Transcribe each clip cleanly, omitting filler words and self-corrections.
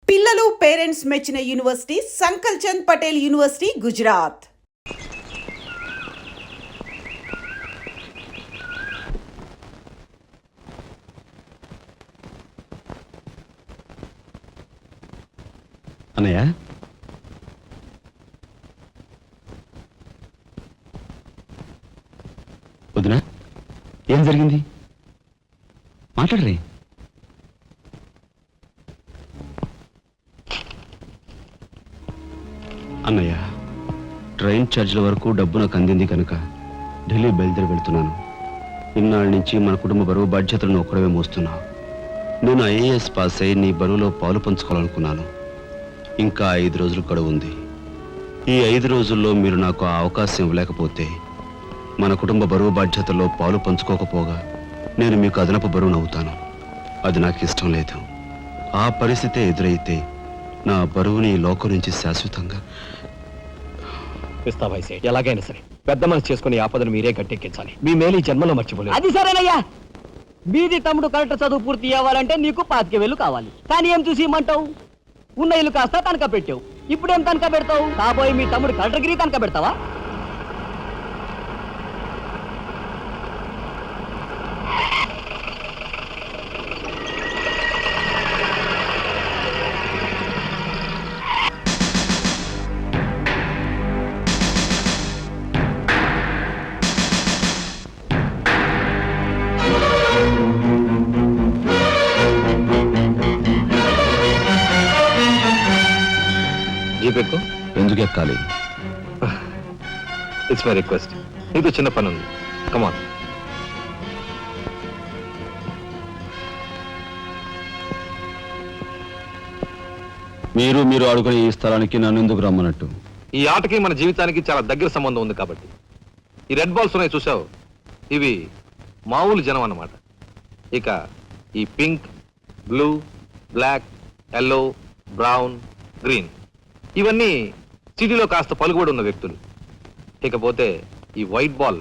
పిల్లలు పేరెంట్స్ మెచ్చిన university సంకల్ Chand Patel university Gujarat. అన్నయ్య, వదినా, ఏం జరిగింది? మాట్లాడరే. అన్నయ్య, ట్రైన్ ఛార్జీల వరకు డబ్బు నాకు అందింది కనుక ఢిల్లీ బయలుదేరి వెళ్తున్నాను. ఇన్నాళ్ళ నుంచి మన కుటుంబ బరువు బాధ్యతలను ఒక్కడవే మోస్తున్నావు. నేను ఐఏఎస్ పాస్ అయి నీ బరువులో పాలు పంచుకోవాలనుకున్నాను. ఇంకా 5 రోజులు గడువు ఉంది. ఈ 5 రోజుల్లో మీరు నాకు ఆ అవకాశం ఇవ్వలేకపోతే మన కుటుంబ బరువు బాధ్యతల్లో పాలు పంచుకోకపోగా నేను మీకు అదనపు బరువునవుతాను. అది నాకు ఇష్టం లేదు. ఆ పరిస్థితే ఎదురైతే నా బరువుని ఈ లోకం నుంచి శాశ్వతంగా ఎలాగైనా సరే పెద్ద మనసు చేసుకుని ఆపదను మీరే గట్టెక్కించాలి. మీ మేలు ఈ జన్మలో మర్చిపోలేదు. అది సరేనయ్యా. బీది తమ్ముడు కరెక్ట్ చదువు పూర్తి అవ్వాలంటే నీకు 25,000 కావాలి. కానీ ఏం చూసి ఇమ్మంటావు? ఉన్న ఇల్లు కాస్త తనక పెట్టావు. ఇప్పుడేం తనక పెడతావు? కాబోయే మీ తమ్ముడు కలెక్టర్గిరి తనక పెడతావా? జీపెక్కు. ఎందుకు ఎక్కాలి? It's my request. నీతో చిన్న పని ఉంది. కమాన్. మీరు ఆడుకునే ఈ స్థలానికి నన్ను ఎందుకు రమ్మన్నట్టు? ఈ ఆటకి మన జీవితానికి చాలా దగ్గర సంబంధం ఉంది కాబట్టి. ఈ రెడ్ బాల్స్ ఉన్నాయి చూసావు, ఇవి మామూలు జనం అన్నమాట. ఇక ఈ pink, blue, black, yellow, brown, green ఇవన్నీ సిటీలో కాస్త పలుకుబడి ఉన్న వ్యక్తులు. ఇకపోతే ఈ వైట్ బాల్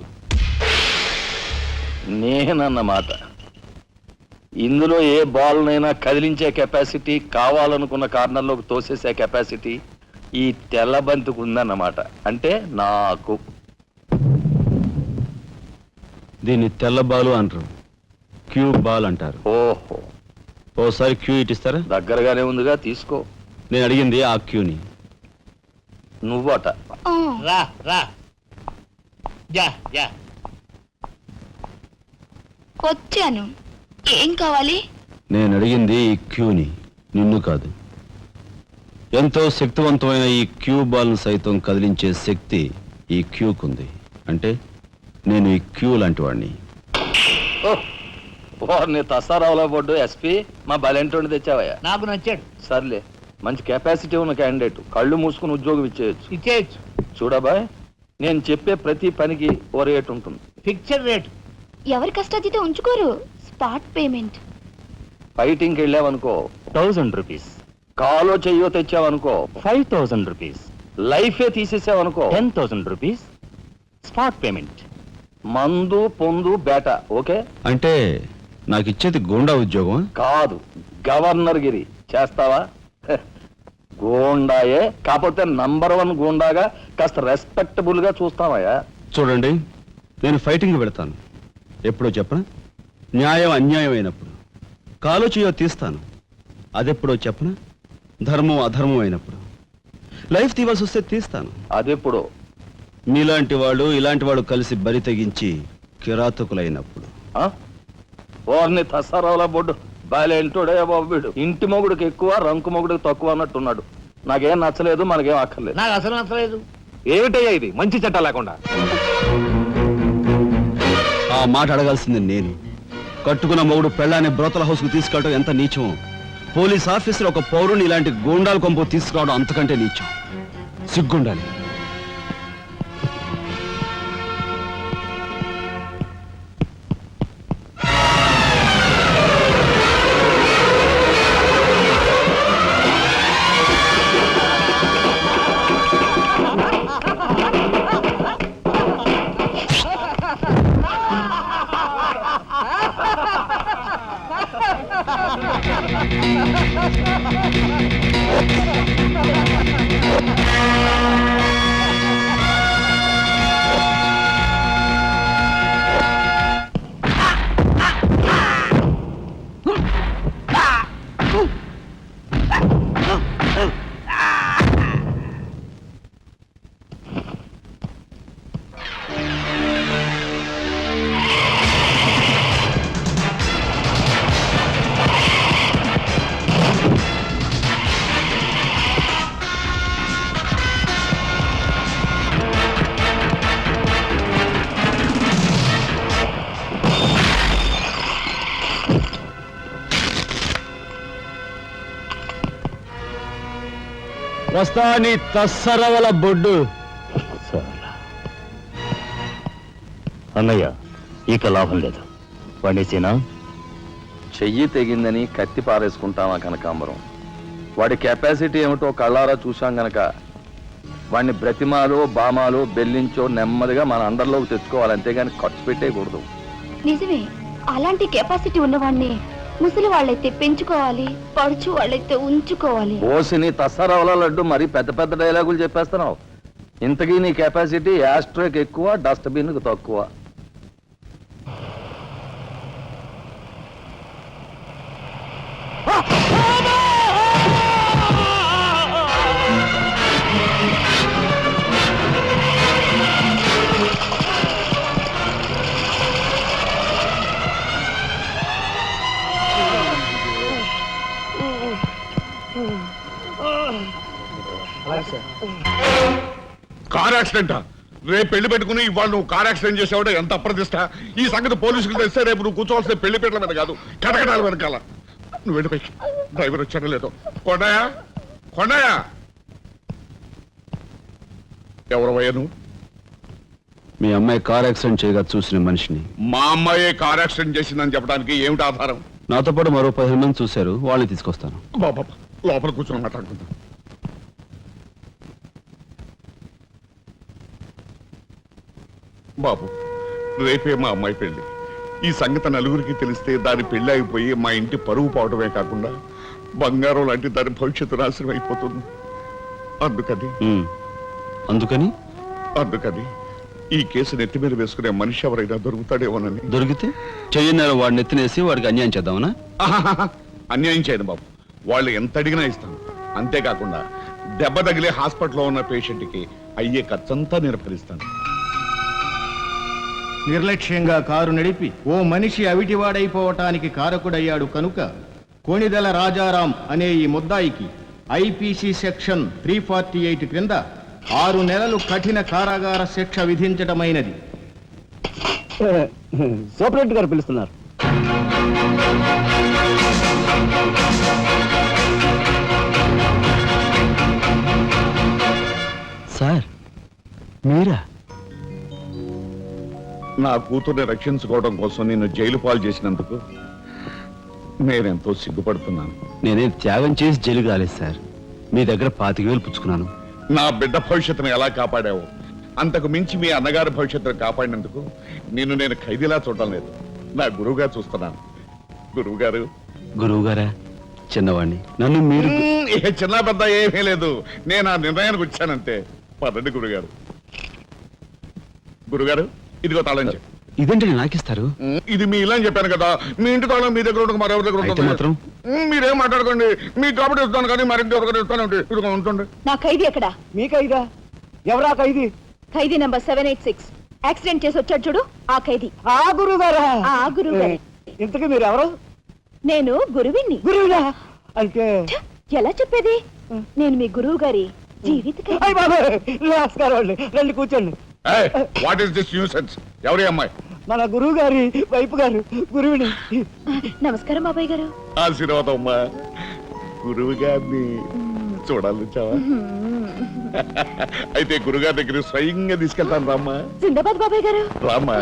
నేనన్నమాట. ఇందులో ఏ బాల్నైనా కదిలించే కెపాసిటీ, కావాలనుకున్న కార్నర్లోకి తోసేసే కెపాసిటీ ఈ తెల్ల బంతికి ఉందన్నమాట. అంటే నాకు. దీన్ని తెల్ల బాలు అంటారు, క్యూ బాల్ అంటారు. ఓహో, ఓసారి క్యూ ఇటిస్తారా? దగ్గరగానే ఉందిగా, తీసుకో. నేను అడిగింది ఆ క్యూని. నువ్వట. రా రా. Yeah yeah. వచ్చాను. ఏం కావాలి? నేను అడిగింది ఈ క్యూని, నిన్ను కాదు. ఎంతో శక్తివంతమైన ఈ క్యూ బాల్ను సైతం కదిలించే శక్తి ఈ క్యూకుంది. అంటే నేను ఈ క్యూ లాంటి వాడిని. వారిని తసారావులో పడ్డు ఎస్పీ మా బలెంటోని తెచ్చావయ్యా. నాకు నచ్చాడు. సర్లే, మంచి కెపాసిటీ ఉన్న క్యాండిడేట్. కళ్ళు మూసుకుని ఉద్యోగం ఇచ్చేయచ్చు. చూడబాయ్, నేను చెప్పే ప్రతి పనికి ఓ రేట్ ఉంటుంది. Fixture rate. ఎవరి కష్టాతీత ఉంచుకోరు. Spot payment. ఫైటింగ్కి వెళ్ళావనుకో 1000 రూపీస్. కాలో చెయ్యో తెచ్చావనుకో 5000 రూపీస్. లైఫే తీసేసావనుకో 10,000 రూపీస్. Spot payment. మందు పొందు బేట. ఓకే? అంటే నాకు ఇచ్చేది గూండా ఉద్యోగం కాదు, గవర్నర్ గిరి. చేస్తావా? గూండాయే, కాకపోతే నంబర్ 1 గూండాగా కాస్త రెస్పెక్టబుల్ గా చూస్తావయ్యా. చూడండి, నేను ఫైటింగ్ పెడతాను. ఎప్పుడో చెప్పనా? న్యాయం అన్యాయం అయినప్పుడు. కాలో చేయో తీస్తాను. అదెప్పుడో చెప్పనా? ధర్మం అధర్మం అయినప్పుడు. లైఫ్ తీవాల్సి వస్తే తీస్తాను. అదెప్పుడు? మీలాంటి వాళ్ళు ఇలాంటి వాళ్ళు కలిసి బరి తెగించి కిరాతకులైనప్పుడు. వారిని తసారావుల బొడ్డు బాలేంటోడే బాబు. వీడు ఇంటి మొగుడికి ఎక్కువ, రంకు మొగుడికి తక్కువ అన్నట్టున్నాడు. నాకేం నచ్చలేదు, మనకేం అక్కర్లేదు. నాకు అసలు నచ్చలేదు. ఏమిటయ్యా ఇది మంచి చట్టం లేకుండా? ఆ మాట అడగాల్సింది నేను. కట్టుకున్న మొగుడు పెళ్ళాన్ని బ్రోతల హౌస్ కు తీసుకెళ్ళడం ఎంత నీచమో, పోలీస్ ఆఫీసర్ ఒక పౌరుని ఇలాంటి గూండాల కొంపు తీసుకురావడం అంతకంటే నీచం. సిగ్గుండాలి. Ha ha ha ha! వస్తా నీ తస్సరవల బొడ్డు. అన్నయ్య ఇక లాభం లేదు. పండేసేనా? చెయ్యి తెగిందని కత్తి పారేసుకుంటామా కనకాంబరం? వాడి కెపాసిటీ ఏమిటో కళ్ళారా చూశాం గనక వాడిని బ్రతిమాలో బామాలో బెల్లించో నెమ్మదిగా మన అండర్లోకి తెచ్చుకోవాలి, అంతేగాని ఖర్చు పెట్టేయకూడదు. నిజమే, అలాంటి కెపాసిటీ ఉన్నవాడిని ముసలి వాళ్ళైతే పెంచుకోవాలి, పడుచు వాళ్ళైతే ఉంచుకోవాలి. ఓసిని తస్సరవల లడ్డు మరి పెద్ద పెద్ద డైలాగులు చెప్పేస్తున్నావు. ఇంతకీ నీ కెపాసిటీ యాస్ట్రోకి ఎక్కువ, డస్ట్బిన్ కు తక్కువ. కార్ యాక్సిడెంటా? రేపు పెళ్లి పెట్టుకుని ఇవాళ నువ్వు కార్ యాక్సిడెంట్ చేసావుట ఎంత అప్రదిష్ట. ఈ సంగతి పోలీసులకు తెస్తే రేపు నువ్వు కూర్చోవాల్సిన పెళ్లి పీటల మీద కాదు, కటకటాల వెనకాల. నువ్వు వెళ్ళిపోయి డ్రైవర్ వచ్చాడో లేదో. కొండయా, కొండయా, ఎవరవయ్యా నువ్వు? మీ అమ్మాయి కార్ యాక్సిడెంట్ చేయగా చూసిన మనిషిని. మా అమ్మాయి కార్ యాక్సిడెంట్ చేసిందని చెప్పడానికి ఏమిటి ఆధారం? నాతో పాటు మరో 15 మంది చూశారు, వాళ్ళని తీసుకొస్తాను. బాబా లోపల కూర్చొని మాట్లాడుకుందాం. బాబు, రేపే మా అమ్మాయి పెళ్లి. ఈ సంగతి నలుగురికి తెలిస్తే దాని పెళ్లి అయిపోయి మా ఇంటి పరువు పోవడమే కాకుండా బంగారం లాంటి దాని భవిష్యత్తు నాశనం అయిపోతుంది. అందుకని అందుకని ఈ కేసు నెత్తి మీద వేసుకునే మనిషి ఎవరైనా దొరుకుతాడేమోనని. దొరికితే చెయ్యన్నారు వాడిని ఎత్తినేసి వాడికి అన్యాయం చేద్దామనా? అన్యాయం చేయను బాబు, వాళ్ళు ఎంత అడిగినా ఇస్తాను. అంతేకాకుండా దెబ్బ తగిలే హాస్పిటల్లో ఉన్న పేషెంట్కి అయ్యే ఖర్చంతా నేను భరిస్తాను. నిర్లక్ష్యంగా కారు నడిపి ఓ మనిషి అవిటివాడైపోవటానికి కారకుడయ్యాడు కనుక కోణిదెల రాజారాం అనే ఈ ముద్దాయికి ఐపీసీ సెక్షన్ 348 క్రింద 6 నెలలు కఠిన కారాగార శిక్ష విధించటమైనది. సూపరింటెండెంట్ గారు పిలుస్తున్నారు. సార్ మీరా? నా కూతుర్ని రక్షించుకోవడం కోసం నిన్ను జైలు పాలు చేసినందుకు నేనెంతో సిగ్గుపడుతున్నాను. నేనేం త్యాగం చేసి జైలుకి రాలేదు సార్, మీ దగ్గర 25,000 పుచ్చుకున్నాను. నా బిడ్డ భవిష్యత్తును ఎలా కాపాడావో అంతకు మించి మీ అన్నగారి భవిష్యత్తును కాపాడినందుకు నిన్ను నేను ఖైదీలా చూడటం లేదు, నా గురువుగా చూస్తున్నాను. గురువు గారు. గురువు గారా? చిన్నవాడిని, నన్ను మీరు. ఏ చిన్న పెద్ద ఏమీ లేదు, నేను ఆ నిర్ణయానికి వచ్చానంతే. పదండి గురుగారు. గురుగారు, ఇదిగో తాళం చెప్పు. ఇదేంటి నాకిస్తారు? ఇది మీ ఇలా అని చెప్పాను కదా, మీ ఇంటి తాళం మీ దగ్గర ఉండక మరెవరి దగ్గర అయితే మాత్రం మీరేం మాట్లాడుకోండి. మీ కాబట్టి ఇస్తాను కానీ మరింటి ఎవరికైనా ఇస్తాను. ఇదిగో ఉంటుంది. నా ఖైదీ ఎక్కడా? మీ ఖైదా? ఎవరా ఖైదీ? ఖైదీ నంబర్ 786 యాక్సిడెంట్ చేసి వచ్చాడు చూడు, ఆ ఖైదీ. ఆ గురువు గారా? ఆ గురువు గారే. ఇంతకీ మీరు ఎవరు? నేను గురువిని. గురువులా అంటే? ఎలా చెప్పేది? నేను మీ గురువు గారి జీవిత ఖైదీ. అయ్య బాబాయ్, నమస్కారం అండి, రండి కూర్చోండి. What is this nuisance? ఎవరి అమ్మాయి? మన గురువు గారి వైపు గారు, గురువుని. నమస్కారం బాబాయ్ గారు. ఆశీర్వాదం అమ్మా. గురువు గారిని చూడాలి చావా? అయితే గురుగారి దగ్గర స్వయంగా తీసుకెళ్తాను రామ్మా. జిందాబాద్ బాబాయ్ గారు. రామ్మా.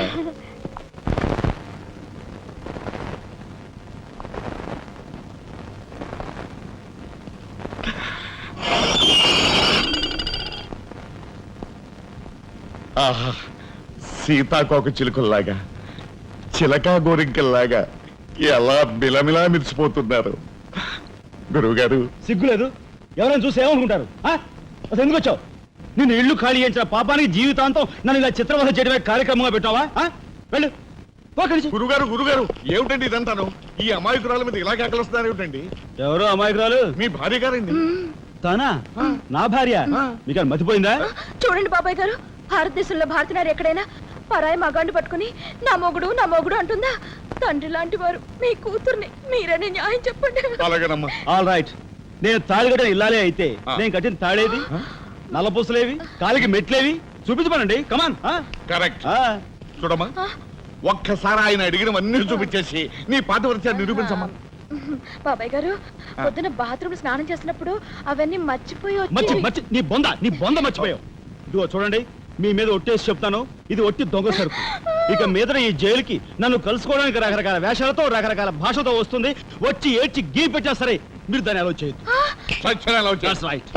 ఆహా, సీతాకోక చిలుకల్లాగా చిలకా గోరింకల్లాగా ఎలా మిలమిలా మిరిసిపోతున్నారు. గురువుగారు. సిగ్గులేదు? ఎవరైనా చూసి ఏమనుకుంటారు? అసలు ఎందుకు వచ్చావు? నిన్ను ఇల్లు ఖాళీ చేయించిన పాపానికి జీవితాంతం నన్ను ఇలా చిత్రవధ చేయడమే కార్యక్రమంగా పెట్టావా? వెళ్ళు. గురుగారు, గురుగారు, ఏమిటండి ఇదంతాను? ఈ అమాయకురాల మీద ఇలా కేకలుస్తున్నారు ఏమిటండి? ఎవరు అమాయకురాలు? మీ భార్య గారండి. తానా? నా భార్య? మీకు మతిపోయిందా? చూడండి బాబాయ్ గారు, భారతదేశంలో భారతీయులు ఎక్కడైనా పరాయి మగాండి పట్టుకుని నా మొగుడు అంటుందా? తండ్రి లాంటి వారు మీ కూతుర్ని మీరనే న్యాయం చెప్పండి. అలాగేనమ్మా. All right. నేను తాళి కట్టిన ఇల్లాలే అయితే నేను కట్టిన తాడేది, నల్లపూసలేవి, కాలికి మెట్లేవి చూపించమనండి. కమాన్. కరెక్ట్. చూడమ్మా, ఒక్కసారి ఆయన అడిగినవన్నీ చూపించేసి నీ పాతివ్రత్యాన్ని నిరూపించమ్మా. బాబాయ్ గారు పొద్దున బాత్రూమ్ స్నానం చేస్తున్నప్పుడు అవన్నీ మర్చిపోయి మర్చి వచ్చి మర్చి నీ బొంద మర్చిపోయావు. ఇదిగో చూడండి, మీ మీద ఒట్టేసి చెప్తాను, ఇది ఒట్టి దొంగ సరుకు. ఇక మీద ఈ జైలుకి నన్ను కలుసుకోవడానికి రకరకాల వేషాలతో రకరకాల భాషతో వస్తుంది. వచ్చి ఏడ్చి గీ పెట్టా సరే, మీరు దాన్ని అలో చేయొద్దు. That's right.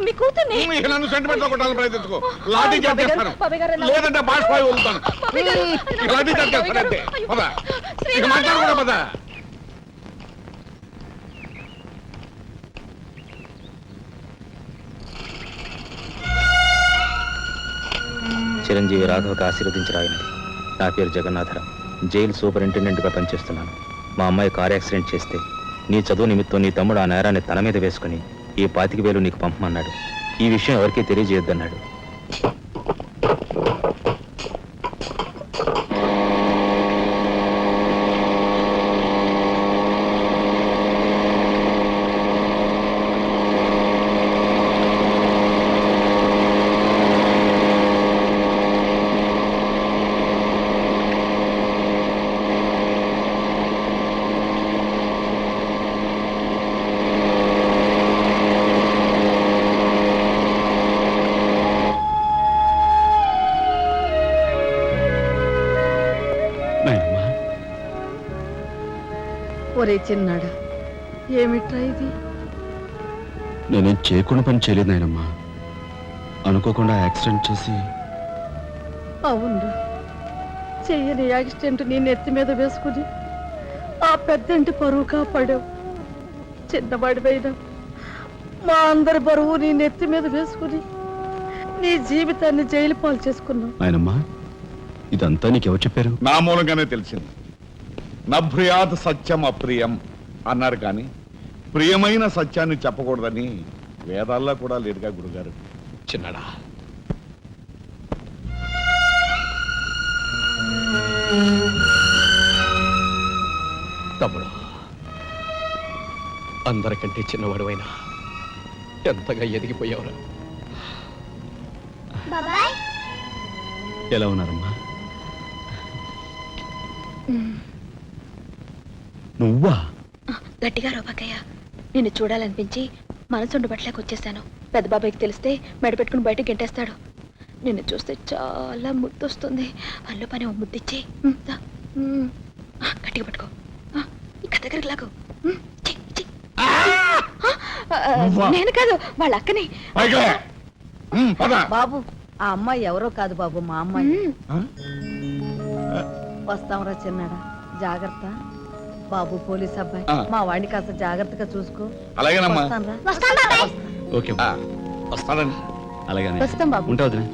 మీ కూతుర్ని నన్ను సెంటిమెంట్ లో కొట్టాలని ప్రయత్నించుకో. లాఠీ చార్జ్ చేస్తాను, బాబాయ్ గారు లేదంటే బాష్పాయి వదులుతాను. బాబాయ్ గారు, ఇక లాఠీ చార్జ్ చేస్తాను అంతే. పద, ఇక మాట్లాడకూడదు పద. చిరంజీవి రాఘవకు ఆశీర్వదించరాయినది. నా పేరు జగన్నాథరావు, జైలు సూపరింటెండెంట్గా పనిచేస్తున్నాను. మా అమ్మాయి కార్ యాక్సిడెంట్ చేస్తే నీ చదువు నిమిత్తం నీ తమ్ముడు ఆ నేరాన్ని తన మీద వేసుకుని ఈ 25,000 నీకు పంపమన్నాడు. ఈ విషయం ఎవరికీ తెలియజేయొద్దన్నాడు. నాయనమ్మా, ఒరే చిన్నాడా, ఏమిట్రా ఇది? నేనేం చేయకుండా పని చేయలేదు నాయనమ్మా. అనుకోకుండా యాక్సిడెంట్ చేసి అవును, చెయ్యని యాక్సిడెంట్ నీ నెత్తి మీద వేసుకుని ఆ పెద్దంటి పరువు కాపాడావు. చిన్నవాడిపైన మా అందరి బరువు నీ నెత్తి మీద వేసుకుని నీ జీవితాన్ని జైలు పాలు చేసుకున్నావు. నాయనమ్మా, ఇదంతా నీకెవరు చెప్పారు? నా మూలంగానే తెలిసింది. నభ్రియాత్ సత్యం అప్రియం అన్నారు, కానీ ప్రియమైన సత్యాన్ని చెప్పకూడదని వేదాల్లో కూడా లేదుగా గురుగారు. చిన్నడా, తమ్ముడు, అందరికంటే చిన్నవాడువైనా ఎంతగా ఎదిగిపోయావురా. ఎలా ఉన్నారమ్మా? నువ్వా? గట్టిగా రోబకయ్య, నిన్ను చూడాలనిపించి మనసుండు బట్టలేక వచ్చేసాను. పెద్ద బాబాయ్కి తెలిస్తే మెడ పెట్టుకుని బయటకు గెంటేస్తాడు. నిన్ను చూస్తే చాలా ముద్దొస్తుంది. పనిలో పని ఓ ముద్దిచ్చి గట్టిగా పట్టుకో. ఇంకా దగ్గరికి లాగు. నేను కాదు, వాళ్ళ అక్కని. బాబు, ఆ అమ్మాయి ఎవరో కాదు బాబు, మా అమ్మాయి. వస్తాంరా చిన్నాడా, జాగ్రత్త. బాబు పోలీస్ అబ్బాయి, మా వాడిని కాస్త జాగ్రత్తగా చూసుకో. అలాగేనమ్మా. వస్తాన్రా? ఓకే వస్తానండి. అలాగే వస్తాం బాబు. ఉంటా వదినా.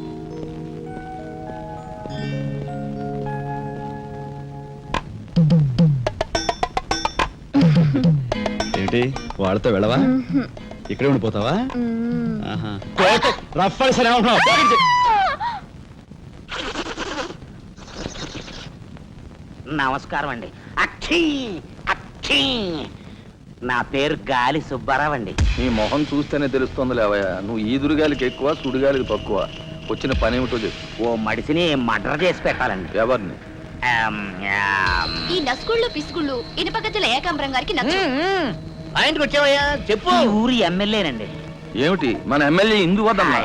ఏంటి వాళ్ళతో వెళ్ళవా? ఇక్కడే ఉండిపోతావా? రఫ్ సరే ఉంటున్నావు. నమస్కారం అండి. అక్షీ అక్షీ, నా పేరు గాలి సుబ్బారావు అండి. నీ మొహం చూస్తేనే తెలుస్తుంది లేవయ్యా, నువ్వు ఈదురుగాలికి ఎక్కువ సుడిగాలికి తక్కువ. వచ్చిన పని ఏమిటో చెప్పు. ఓ మడిసిని మర్డర్ చేసి పెట్టాలండి. ఎవరిని? ఈ నస్కుళ్ళు పిసుగుళ్ళు ఇనుపగజ్జల ఏకాంబరం గారికి నచ్చు. ఆయనకి వచ్చావయ్యా చెప్పు. ఊరి ఎమ్మెల్యేనండి. ఏమిటి మన ఎమ్మెల్యే ఇందు వద్దమ్మా?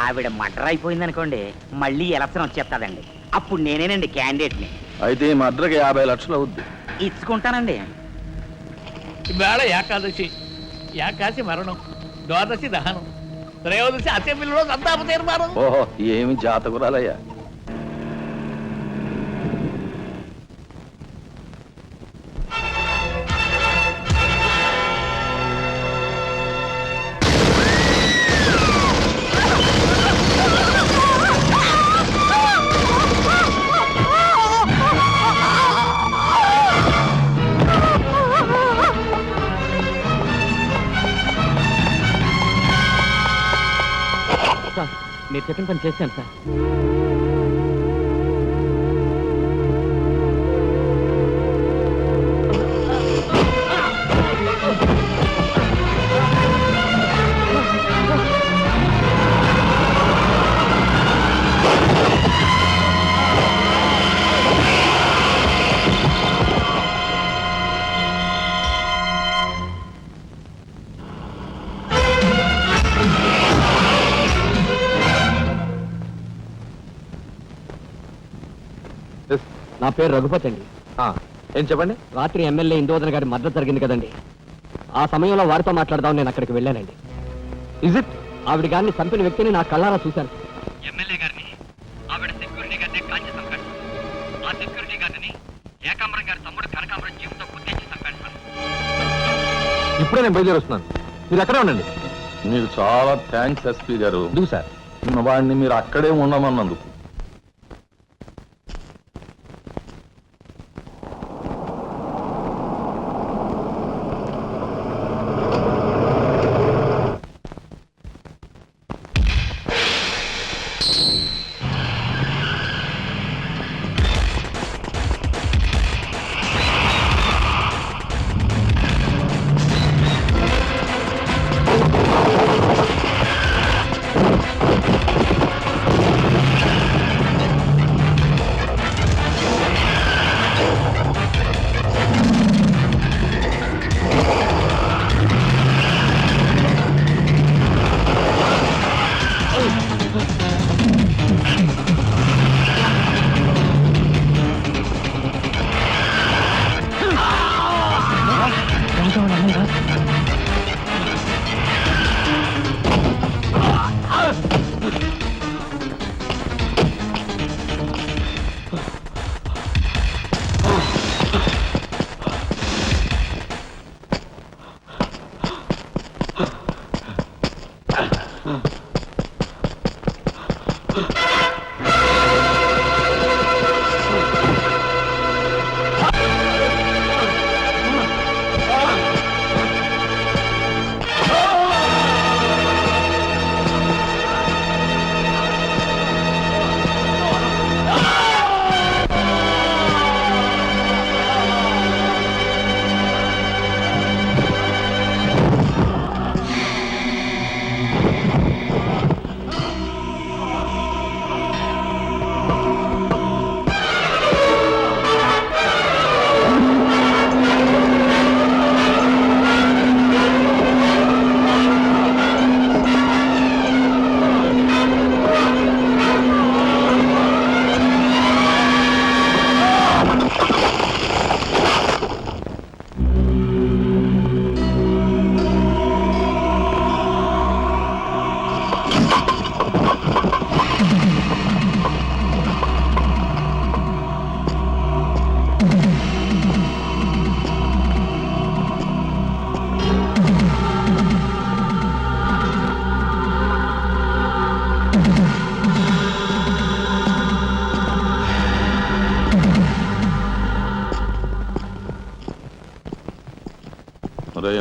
ఆవిడ మర్డర్ అయిపోయింది అనుకోండి, మళ్ళీ ఎలక్షన్ వచ్చేస్తాదండి. అప్పుడు నేనేనండి క్యాండిడేట్ని. అయితే మా అద్దరికి 50 లక్షలు అవుద్ది. ఇచ్చుకుంటానండి. ఇవాళ ఏకాదశి, ఏకాశి మరణం, ద్వాదశి దహనం, త్రయోదశి అసెంబ్లీలో సంతాప తీర్మానం. ఓహో, ఏమి జాతకురాలయ్యా. మీరు చెప్పిన పని చేశాను సార్. నా పేరు రఘుపతి అండి. ఏం చెప్పండి. రాత్రి ఎమ్మెల్యే ఇందోదన గారి మద్దతు జరిగింది కదండి, ఆ సమయంలో వారితో మాట్లాడదాం నేను అక్కడికి వెళ్ళానండి. Is it? ఆవిడ గారిని చంపిన వ్యక్తిని నా కళ్ళారా చూశాను. ఎమ్మెల్యే గారిని ఆవిడ సెక్యూరిటీ గారిని కాల్చి చంపాడు. ఆ సెక్యూరిటీ గారిని ఏకాంబరం గారి తమ్ముడు కనకాంబరం జీవితంతో గుర్తించి చంపాడు సార్. ఇప్పుడే నేను బయలుదేరి వస్తున్నాను, మీరు అక్కడే ఉండండి. మీకు చాలా థ్యాంక్స్ ఎస్పీ గారు. ఎందుకు సార్? వాడిని మీరు అక్కడే ఉండమన్నందుకు.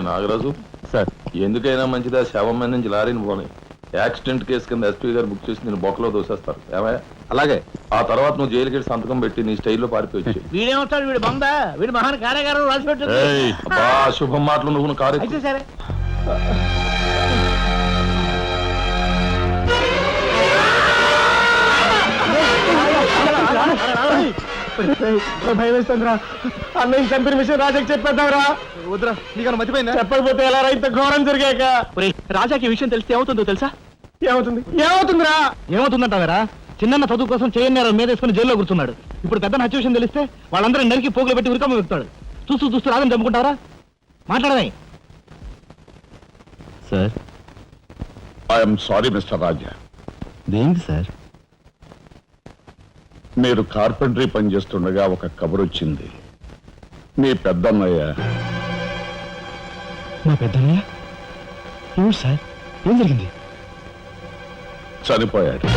నాగరాజు సార్, ఎందుకైనా మంచిదా శవం మీద నుంచి లారీని పోనీ. యాక్సిడెంట్ కేసు కింద ఎస్పీ గారు బుక్ చేసి నేను బొక్కలో దోసేస్తారు. ఏమయ్యా? అలాగే. ఆ తర్వాత నువ్వు జైలుకి వెళ్ళి సంతకం పెట్టి నీ స్టైల్లో పారిపోయి. వీడేమవుతాడు, వీడు బొంద, వీడు మహాన్ కార్యగారం రాసి పెట్టు. శుభం మాటలు నువ్వు కారు అయితే సరే. భయం వేస్తుందిరా. అన్నయ్య చంపిన విషయం రాజాకి చెప్పేద్దాంరా. వద్దురా, నీకన్నా మర్చిపోయిందా? చెప్పకపోతే ఎలా రా, ఇంత ఘోరం జరిగాక. రాజాకి విషయం తెలిస్తే ఏమవుతుందో తెలుసా? ఏమవుతుందిరా? ఏమవుతుందంటావరా? చిన్న చదువు కోసం చేయన్నారు మీద వేసుకుని జైల్లో కూర్చున్నాడు. ఇప్పుడు పెద్ద హత్య విషయం తెలిస్తే వాళ్ళందరూ నరికి పోగులు పెట్టి ఉరికమ్మ వెళ్తాడు. చూస్తూ చూస్తూ రాదని చంపుకుంటావరా? మాట్లాడమే. సార్, ఐఎమ్ సారీ మిస్టర్ రాజా. దేనికి సార్? మీరు కార్పెంటరీ పని చేస్తుండగా ఒక కబురు వచ్చింది. మీ పెద్దన్నయ్య. మా పెద్దన్నయ్య? ఏమిటి సార్, ఏం జరిగింది? చనిపోయాడు.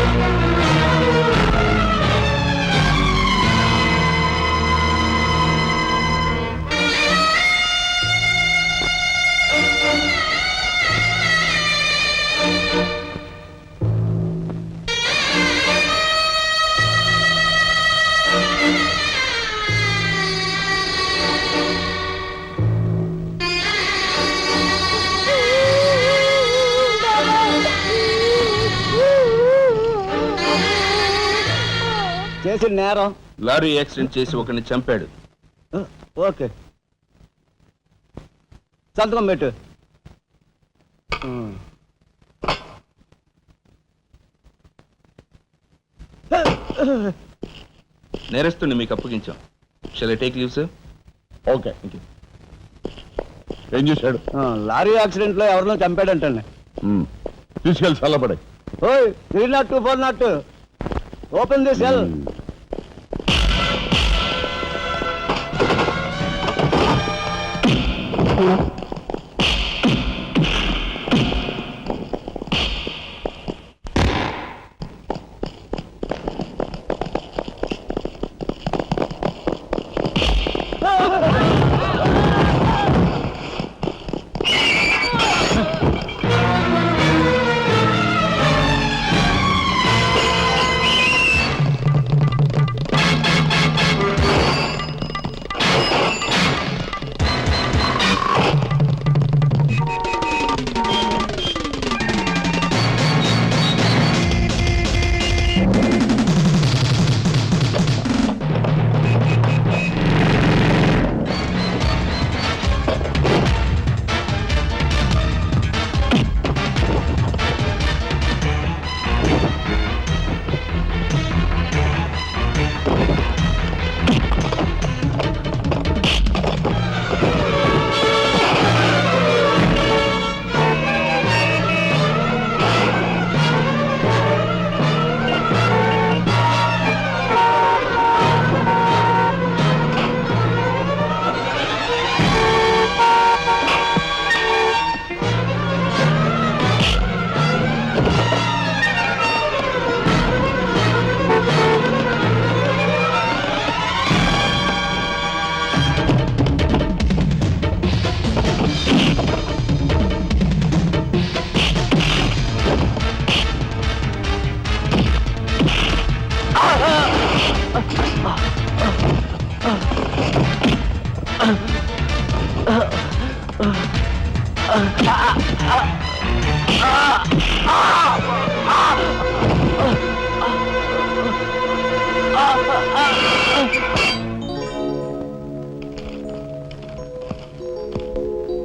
చేసిన నేరం లారీ యాక్సిడెంట్ చేసి ఒకరిని చంపాడు. ఓకే, సంతకం పెట్టు. నేరస్తుని మీకు అప్పగించాం. Shall I take leave sir? Okay. ఏం చేశాడు? లారీ యాక్సిడెంట్ లో ఎవరినో చంపాడంటండి. తీసుకెళ్ళి చల్లబడే. ఓయ్ 302 402 open the cell.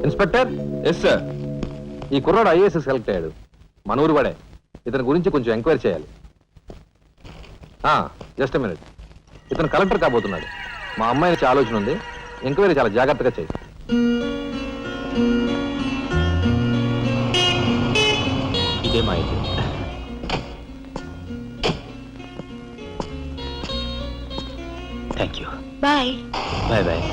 Inspector. Yes sir. ఈ కుర్రాడు ఐఏఎస్ సెలెక్ట్ అయ్యాడు, మన ఊరు వాడే. ఇతని గురించి కొంచెం ఎంక్వైరీ చేయాలి. Just minute. ఇతను కలెక్టర్ కాబోతున్నాడు. మా అమ్మాయి నుంచి ఆలోచన ఉంది, ఎంక్వైరీ చాలా జాగ్రత్తగా చేయి. ఇదే మా అయితే. Thank you. Bye. Bye bye.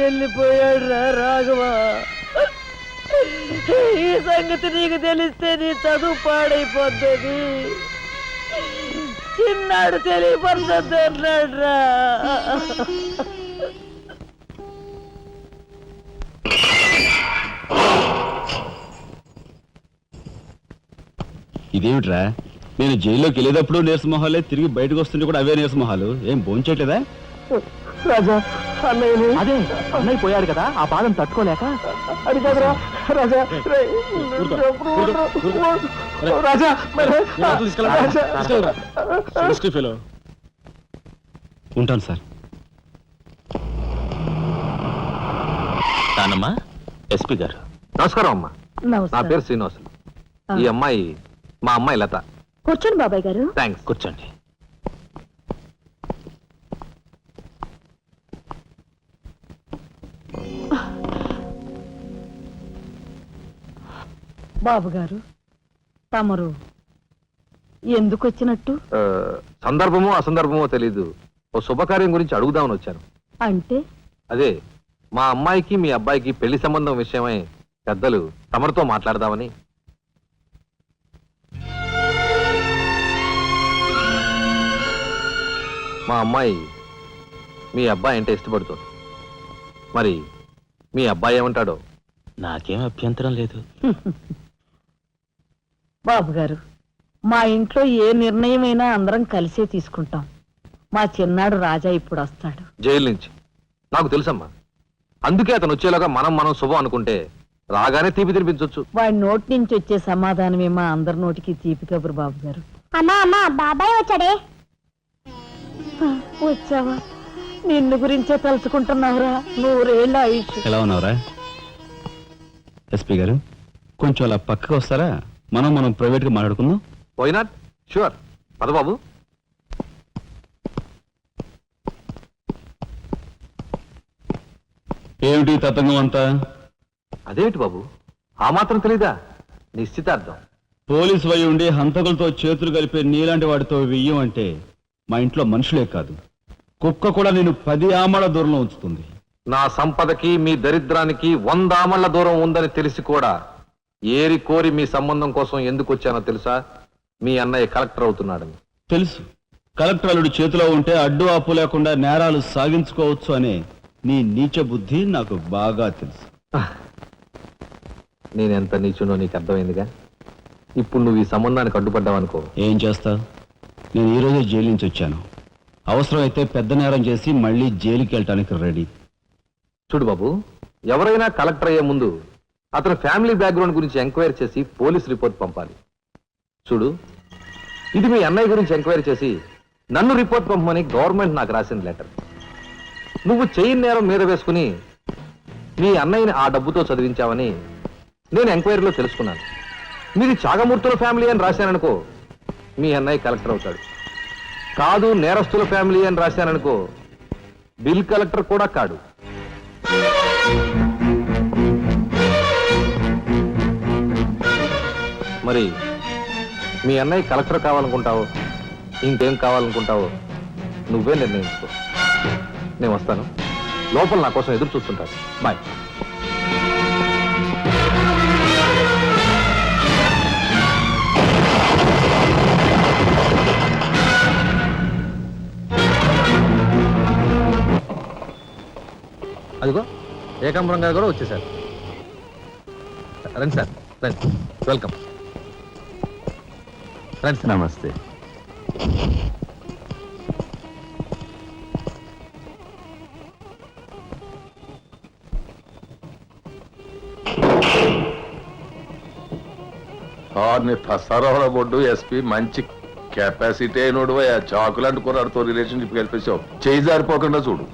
వెళ్ళిపోయాడు రా రాఘవ. ఈ సంగతి నీకు తెలిస్తే నీ చదువు పాడైపోతుంది. చిన్నాడు తెలియపడుతుంది అన్నాడు రా. ఇదేమిట్రా, నేను జైల్లోకి వెళ్ళేటప్పుడు నీరసమొహాలే, తిరిగి బయటకు వస్తుంటే కూడా అవే నీరసమొహాలు. ఏం భోంచేయట్లేదా? రాజా అన్నయ్య. అదే అన్నయ్య పోయాడు కదా, ఆ బాధను తట్టుకోలేక. అది కదరా రాజా. రాజా ఉంటాను సార్. నానమ్మా, ఎస్పీ గారు నమస్కారం. అమ్మా, నా పేరు శ్రీనివాసులు. ఈ అమ్మాయి మా అమ్మాయి లత. కూర్చోండి బాబాయ్ గారు. థ్యాంక్స్. కూర్చోండి. బాబు గారు, తమరు ఎందుకు వచ్చినట్టు? సందర్భమో అసందర్భమో తెలీదు, ఓ శుభకార్యం గురించి అడుగుదామని వచ్చాను. అంటే అదే మా అమ్మాయికి మీ అబ్బాయికి పెళ్లి సంబంధం విషయమై పెద్దలు తమరితో మాట్లాడదామని. మా అమ్మాయి మీ అబ్బాయి అంటే ఇష్టపడుతుంది. మరి మీ అబ్బాయి ఏమంటాడో? నాకేం అభ్యంతరం లేదు. బాబు గారు, మా ఇంట్లో ఏ నిర్ణయమైనా అందరం కలిసే తీసుకుంటాం. మా చిన్నాడు రాజా ఇప్పుడు వస్తాడు. జైలు నుంచి నాకు తెలుసమ్మా. అందుకే అతను వచ్చేలాగా మనం శుభం అనుకుంటే రాగానే తీపి తినిపించవచ్చు. వాడి నోటి నుంచి వచ్చే సమాధానమే మా అందరి నోటికి తీపి కబురు. బాబు గారు, అమ్మా బాబాయ్ వచ్చాడే. వచ్చావా? నిన్ను గురించే తలుచుకుంటున్నావురా. 100 ఏళ్ళ ఆయుష్. ఎలా ఉన్నావురా? ఎస్పీ గారు, కొంచెం అలా పక్కకు వస్తారా? మనం ప్రైవేట్గా మాట్లాడుకుందాం. Why not? షూర్. పద బాబు. ఏమిటి తతంగం అంతా? అదేమిటి బాబు, ఆ మాత్రం తెలీదా? నిశ్చితార్థం. పోలీసు వై ఉండి హంతకులతో చేతులు కలిపే నీలాంటి వాడితో వెయ్యం అంటే మా ఇంట్లో మనుషులే కాదు, కుక్క కూడా నేను 10 ఆమల దూరంలో ఉంచుతుంది. నా సంపదకి మీ దరిద్రానికి 100 ఆమళ్ల దూరం ఉందని తెలిసి కూడా ఏరి కోరి మీ సంబంధం కోసం ఎందుకు వచ్చానో తెలుసా? మీ అన్నయ్య కలెక్టర్ అవుతున్నాడని. తెలుసు. కలెక్టర్ అల్లుడు చేతిలో ఉంటే అడ్డు ఆపు లేకుండా నేరాలు సాగించుకోవచ్చు అనే నీ నీచ బుద్ధి నాకు బాగా తెలుసు. నేనెంత నీచునో నీకు అర్థమైందిగా. ఇప్పుడు నువ్వు ఈ సంబంధానికి అడ్డుపడ్డావనుకో. ఏం చేస్తావు? నేను ఈ రోజే జైలు నుంచి వచ్చాను. అవసరమైతే పెద్ద నేరం చేసి మళ్ళీ జైలుకి వెళ్ళటానికి రెడీ. చూడు బాబు, ఎవరైనా కలెక్టర్ అయ్యే ముందు అతని ఫ్యామిలీ బ్యాక్గ్రౌండ్ గురించి ఎంక్వైరీ చేసి పోలీస్ రిపోర్ట్ పంపాలి. చూడు, ఇది మీ అన్నయ్య గురించి ఎంక్వైరీ చేసి నన్ను రిపోర్ట్ పంపమని గవర్నమెంట్ నాకు రాసిన లెటర్. నువ్వు చెయ్యి నేరం మీద వేసుకుని మీ అన్నయ్యని ఆ డబ్బుతో చదివించావని నేను ఎంక్వైరీలో తెలుసుకున్నాను. మీది చాగమూర్తుల ఫ్యామిలీ అని రాశాననుకో, మీ అన్నయ్య కలెక్టర్ అవుతాడు. కాదు, నేరస్తుల ఫ్యామిలీ అని రాశాననుకో, బిల్ కలెక్టర్ కూడా కాడు. మరి మీ అన్నయ్య కలెక్టర్ కావాలనుకుంటావో ఇంకేం కావాలనుకుంటావో నువ్వే నిర్ణయించుకో. నేను వస్తాను. లోపల నా కోసం ఎదురు చూస్తుంటాను. బాయ్. అదిగో ఏకాంబరం గారు కూడా వచ్చేసారు. రండి సార్, రండి. వెల్కమ్. రండి సార్. నమస్తే. ఫసారవల బొడ్డు ఎస్పీ మంచి కెపాసిటీ అయినోడు. చాకులాంటి కుర్రాడితో రిలేషన్షిప్ కలిపేసావు. చేయి జారిపోకుండా చూడు,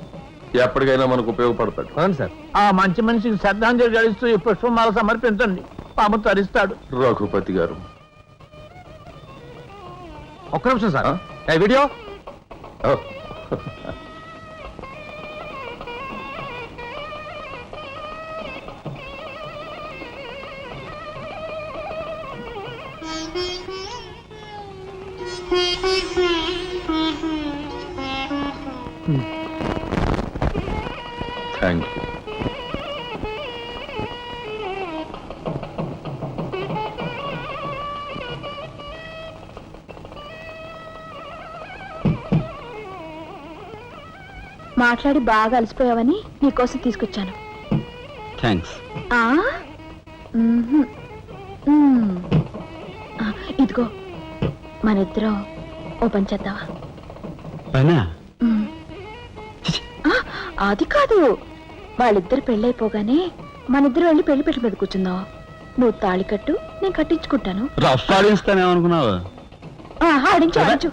ఎప్పటికైనా మనకు ఉపయోగపడతాడు. రండి సార్. ఆ మంచి మనిషికి శ్రద్ధాంజలి గడిస్తూ ఈ పుష్పమాల సమర్పించండి. పాము తరిస్తాడు. రఘుపతి గారు, ఒక్క నిమిషం sir. Video oh, thank you. మాట్లాడి బాగా అలసిపోయావని నీకోసం తీసుకొచ్చాను. థ్యాంక్స్. ఇదిగో, మనిద్దరం ఓ పని చేద్దావా? పైనా? అది కాదు, వాళ్ళిద్దరు పెళ్ళైపోగానే మనిద్దరం వెళ్ళి పెళ్లి పెట్టి మీద కూర్చుందాం. నువ్వు తాళి కట్టు, నేను కట్టించుకుంటాను. రఫ్ ఆడిస్తానేమనుకున్నావా? ఆడించు.